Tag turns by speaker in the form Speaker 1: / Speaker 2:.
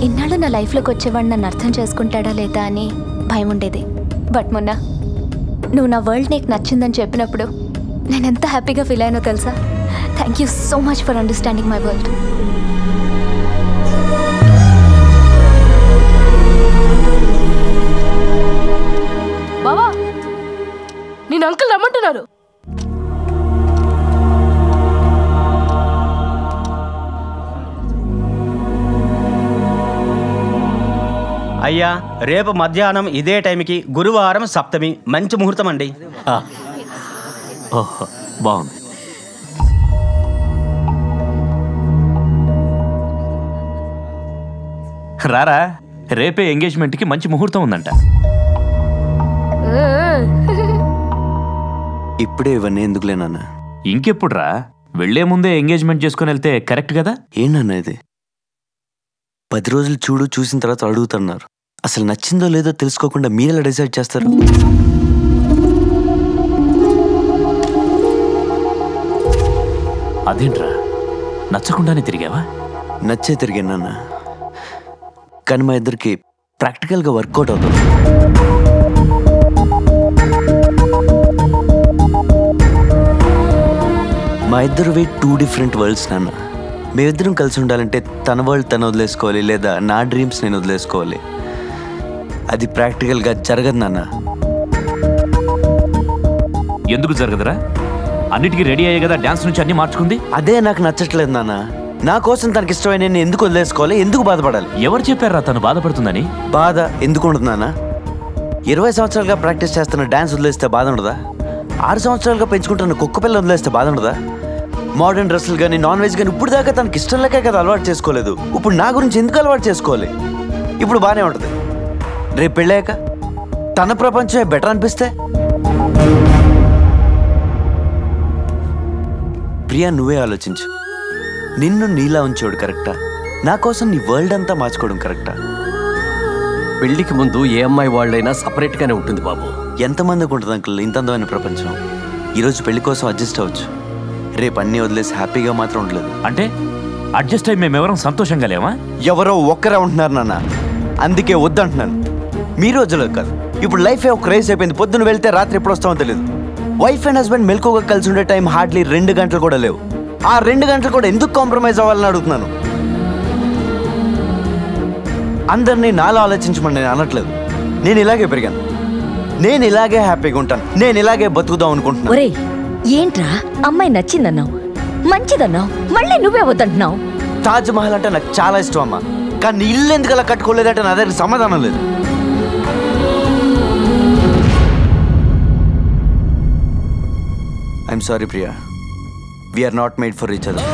Speaker 1: ఇన్నాళ్ళు నా లైఫ్లోకి వచ్చేవాడు నన్ను అర్థం చేసుకుంటాడా లేదా అని భయం ఉండేది. బట్ మొన్న నువ్వు నా వరల్డ్ నీకు నచ్చిందని చెప్పినప్పుడు నేను ఎంత హ్యాపీగా ఫీల్ అయ్యానో తెలుసా. Thank you so much for understanding my world.
Speaker 2: బావా, నేను అంకుల్ రమ్మంటున్నారు.
Speaker 3: అయ్యా, రేపు మధ్యాహ్నం ఇదే టైంకి గురువారం సప్తమి, మంచి ముహూర్తం అండి.
Speaker 4: ఓహో, బాగుంది. రారా, రేపే ఎంగేజ్మెంట్కి మంచి ముహూర్తం ఉందంట.
Speaker 5: ఇప్పుడే ఇవన్నీ ఎందుకులేనన్నా?
Speaker 4: ఇంకెప్పుడు రా, వెళ్లే ముందే ఎంగేజ్మెంట్ చేసుకుని వెళ్తే కరెక్ట్ కదా.
Speaker 5: ఏంటన్నా ఇది? 10 రోజులు చూసిన తర్వాత అడుగుతున్నారు. అసలు నచ్చిందో లేదో తెలుసుకోకుండా మీరెలా డిసైడ్ చేస్తారు?
Speaker 4: అదేంట్రా, నచ్చకుండానే తిరిగావా?
Speaker 5: నచ్చే తిరిగానన్నా, కానీ మా ఇద్దరికి ప్రాక్టికల్గా వర్కౌట్ అవుతుంది. మా ఇద్దరు 2 డిఫరెంట్ వరల్డ్స్ నాన్న. మేమిద్దరం కలిసి ఉండాలంటే తన వరల్డ్ తను వదిలేసుకోవాలి, లేదా నా డ్రీమ్స్ నేను వదిలేసుకోవాలి. అది ప్రాక్టికల్గా జరగదు నాన్న.
Speaker 4: ఎందుకు జరగదురా? అన్నిటికీ రెడీ అయ్యే కదా డాన్స్ నుంచి అన్ని మార్చుకుంది.
Speaker 5: అదే నాకు నచ్చట్లేదు నాన్న. నా కోసం తనకి ఇష్టమైన నేను ఎందుకు వదిలేసుకోవాలి? ఎందుకు బాధపడాలి?
Speaker 4: ఎవరు చెప్పారా తను బాధపడుతుందని?
Speaker 5: బాధ ఎందుకు ఉండదు నాన్న? 20 సంవత్సరాలుగా ప్రాక్టీస్ చేస్తున్న డాన్స్ వదిలేస్తే బాధ ఉండదా? 6 సంవత్సరాలుగా పెంచుకుంటున్న కుక్క పిల్ల వదిలేస్తే బాధ ఉండదా? మోడర్న్ డ్రెస్సులు కానీ నాన్ వెజ్ కానీ ఇప్పుడు దాకా తనకి ఇష్టం లేకే కదా అలవాటు చేసుకోలేదు. ఇప్పుడు నా గురించి ఎందుకు అలవాటు చేసుకోవాలి? ఇప్పుడు బాగానే ఉంటుంది. రేపు పెళ్ళాక తన ప్రపంచమే బెటర్ అనిపిస్తే? ప్రియా, నువ్వే ఆలోచించు. నిన్ను నీలా ఉంచోడు కరెక్టా? నా కోసం నీ వరల్డ్ అంతా మార్చుకోవడం కరెక్టా?
Speaker 6: పెళ్లికి ముందు ఏ అమ్మాయి వాళ్ళైనా సపరేట్గానే ఉంటుంది బాబు.
Speaker 5: ఎంతమందికి ఉంటుంది అంకుల్ ఇంత అందమైన ప్రపంచం? ఈరోజు పెళ్లి కోసం అడ్జస్ట్ అవ్వచ్చు, రేపు అన్నీ వదిలేసి హ్యాపీగా మాత్రం ఉండలేదు.
Speaker 4: అంటే అడ్జస్ట్ అయ్యి మేమెవరం సంతోషంగా లేవా?
Speaker 5: ఎవరో ఒక్కరే ఉంటున్నారు నాన్న, అందుకే వద్దంటున్నాను. మీ రోజులో కాదు, ఇప్పుడు లైఫే ఒక రేస్ అయిపోయింది. పొద్దున వెళ్తే రాత్రి ఎప్పుడు వస్తామో తెలియదు. వైఫ్ అండ్ హస్బెండ్ మెలకుగా కలిసి ఉండే టైం హార్డ్లీ 2 గంటలు కూడా లేవు. ఆ 2 గంటలు కూడా ఎందుకు కాంప్రమైజ్ అవ్వాలని అడుగుతున్నాను. అందరినీ నాలో ఆలోచించమని నేను అనట్లేదు. నేను ఇలాగే పెరిగాను, నేను ఇలాగే హ్యాపీగా ఉంటాను, నేను ఇలాగే బతుకుదాం అనుకుంటున్నాను.
Speaker 7: ఒరేయ్, ఏంట్రా అమ్మాయి నచ్చిందన్నావు, మంచిదన్నావు, మళ్ళీ నువ్వే వద్దంటున్నావు.
Speaker 5: తాజ్ మహల్ అంటే నాకు చాలా ఇష్టం అమ్మా, కానీ ఇల్లు ఎందుకు అలా కట్టుకోలేదంటే నా దగ్గర సమాధానం లేదు. I'm sorry Priya, we are not made for each other.